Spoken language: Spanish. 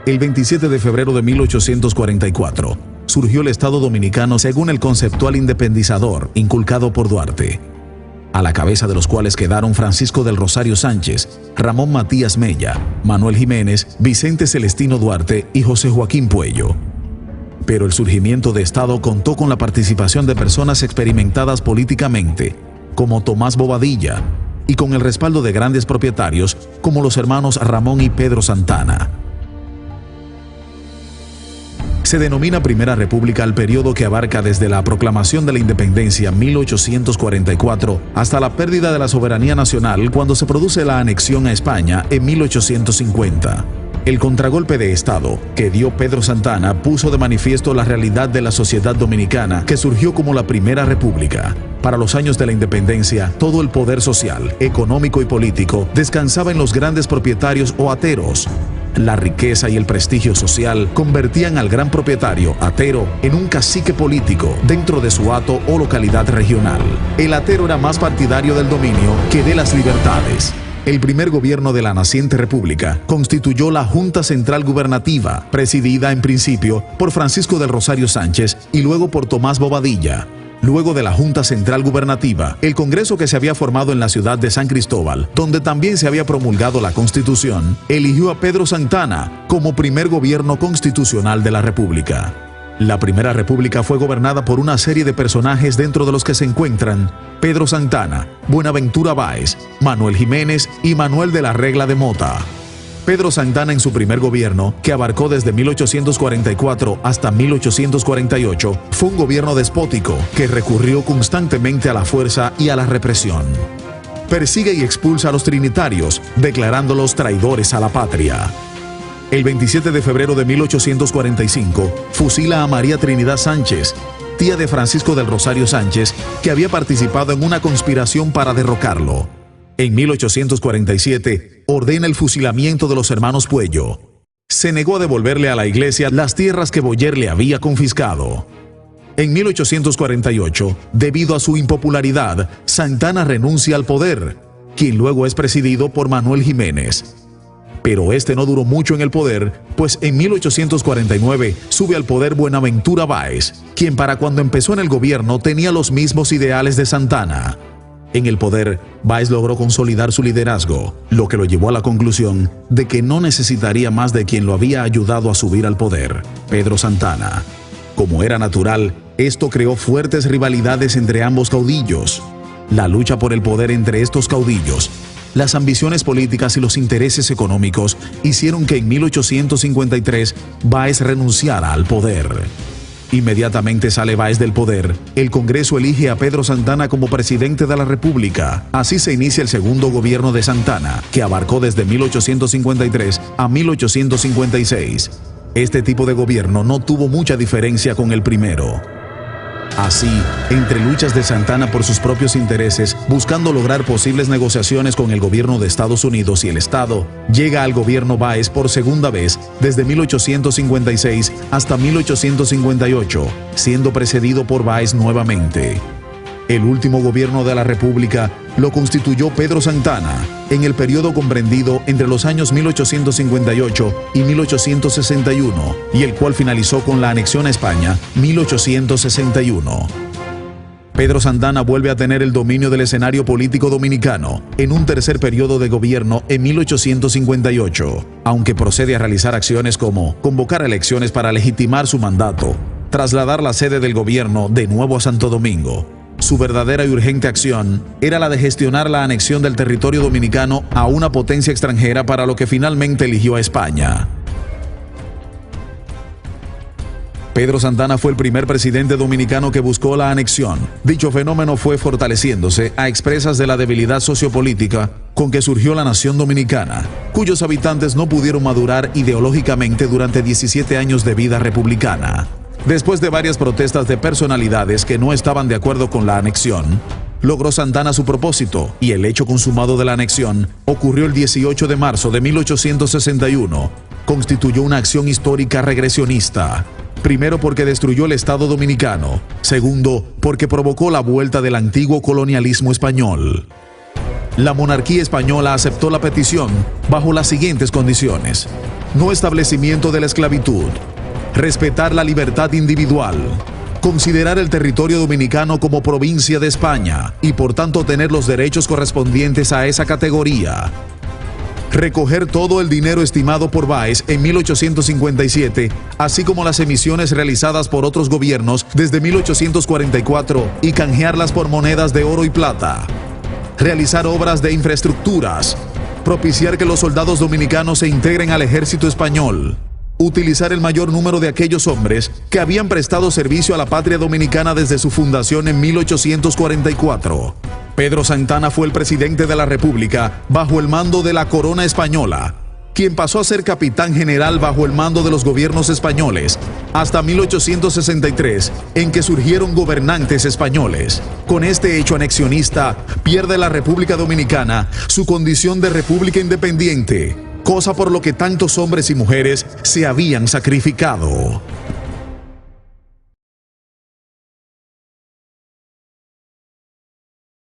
El 27 de febrero de 1844 surgió el Estado Dominicano según el conceptual independizador inculcado por Duarte, a la cabeza de los cuales quedaron Francisco del Rosario Sánchez, Ramón Matías Mella, Manuel Jiménez, Vicente Celestino Duarte y José Joaquín Puello. Pero el surgimiento de Estado contó con la participación de personas experimentadas políticamente, como Tomás Bobadilla, y con el respaldo de grandes propietarios como los hermanos Ramón y Pedro Santana. Se denomina Primera República al periodo que abarca desde la proclamación de la independencia en 1844 hasta la pérdida de la soberanía nacional cuando se produce la anexión a España en 1850. El contragolpe de Estado que dio Pedro Santana puso de manifiesto la realidad de la sociedad dominicana que surgió como la Primera República. Para los años de la independencia, todo el poder social, económico y político descansaba en los grandes propietarios o ateros. La riqueza y el prestigio social convertían al gran propietario, atero, en un cacique político dentro de su hato o localidad regional. El atero era más partidario del dominio que de las libertades. El primer gobierno de la naciente república constituyó la Junta Central Gubernativa, presidida en principio por Francisco del Rosario Sánchez y luego por Tomás Bobadilla. Luego de la Junta Central Gubernativa, el Congreso que se había formado en la ciudad de San Cristóbal, donde también se había promulgado la Constitución, eligió a Pedro Santana como primer gobierno constitucional de la República. La Primera República fue gobernada por una serie de personajes dentro de los que se encuentran Pedro Santana, Buenaventura Báez, Manuel Jiménez y Manuel de la Regla de Mota. Pedro Santana en su primer gobierno, que abarcó desde 1844 hasta 1848, fue un gobierno despótico que recurrió constantemente a la fuerza y a la represión. Persigue y expulsa a los trinitarios, declarándolos traidores a la patria. El 27 de febrero de 1845, fusila a María Trinidad Sánchez, tía de Francisco del Rosario Sánchez, que había participado en una conspiración para derrocarlo. En 1847, ordena el fusilamiento de los hermanos Puello. Se negó a devolverle a la iglesia las tierras que Boyer le había confiscado. En 1848, debido a su impopularidad, Santana renuncia al poder, quien luego es presidido por Manuel Jiménez. Pero este no duró mucho en el poder, pues en 1849 sube al poder Buenaventura Báez, quien para cuando empezó en el gobierno tenía los mismos ideales de Santana. En el poder, Báez logró consolidar su liderazgo, lo que lo llevó a la conclusión de que no necesitaría más de quien lo había ayudado a subir al poder, Pedro Santana. Como era natural, esto creó fuertes rivalidades entre ambos caudillos. La lucha por el poder entre estos caudillos, las ambiciones políticas y los intereses económicos hicieron que en 1853 Báez renunciara al poder. Inmediatamente sale Báez del poder, el Congreso elige a Pedro Santana como presidente de la República. Así se inicia el segundo gobierno de Santana, que abarcó desde 1853 a 1856. Este tipo de gobierno no tuvo mucha diferencia con el primero. Así, entre luchas de Santana por sus propios intereses, buscando lograr posibles negociaciones con el gobierno de Estados Unidos y el Estado, llega al gobierno Báez por segunda vez desde 1856 hasta 1858, siendo precedido por Báez nuevamente. El último gobierno de la República lo constituyó Pedro Santana, en el periodo comprendido entre los años 1858 y 1861, y el cual finalizó con la anexión a España, 1861. Pedro Santana vuelve a tener el dominio del escenario político dominicano en un tercer periodo de gobierno en 1858, aunque procede a realizar acciones como convocar elecciones para legitimar su mandato, trasladar la sede del gobierno de nuevo a Santo Domingo. Su verdadera y urgente acción era la de gestionar la anexión del territorio dominicano a una potencia extranjera, para lo que finalmente eligió a España. Pedro Santana fue el primer presidente dominicano que buscó la anexión. Dicho fenómeno fue fortaleciéndose a expensas de la debilidad sociopolítica con que surgió la nación dominicana, cuyos habitantes no pudieron madurar ideológicamente durante 17 años de vida republicana. Después de varias protestas de personalidades que no estaban de acuerdo con la anexión, logró Santana su propósito, y el hecho consumado de la anexión ocurrió el 18 de marzo de 1861. Constituyó una acción histórica regresionista. Primero, porque destruyó el Estado dominicano. Segundo, porque provocó la vuelta del antiguo colonialismo español. La monarquía española aceptó la petición bajo las siguientes condiciones: no establecimiento de la esclavitud, respetar la libertad individual, considerar el territorio dominicano como provincia de España y por tanto tener los derechos correspondientes a esa categoría, recoger todo el dinero estimado por Báez en 1857, así como las emisiones realizadas por otros gobiernos desde 1844 y canjearlas por monedas de oro y plata, realizar obras de infraestructuras, propiciar que los soldados dominicanos se integren al ejército español, utilizar el mayor número de aquellos hombres que habían prestado servicio a la patria dominicana desde su fundación en 1844. Pedro Santana fue el presidente de la República bajo el mando de la Corona Española, quien pasó a ser capitán general bajo el mando de los gobiernos españoles, hasta 1863, en que surgieron gobernantes españoles. Con este hecho anexionista, pierde la República Dominicana su condición de república independiente, cosa por lo que tantos hombres y mujeres se habían sacrificado.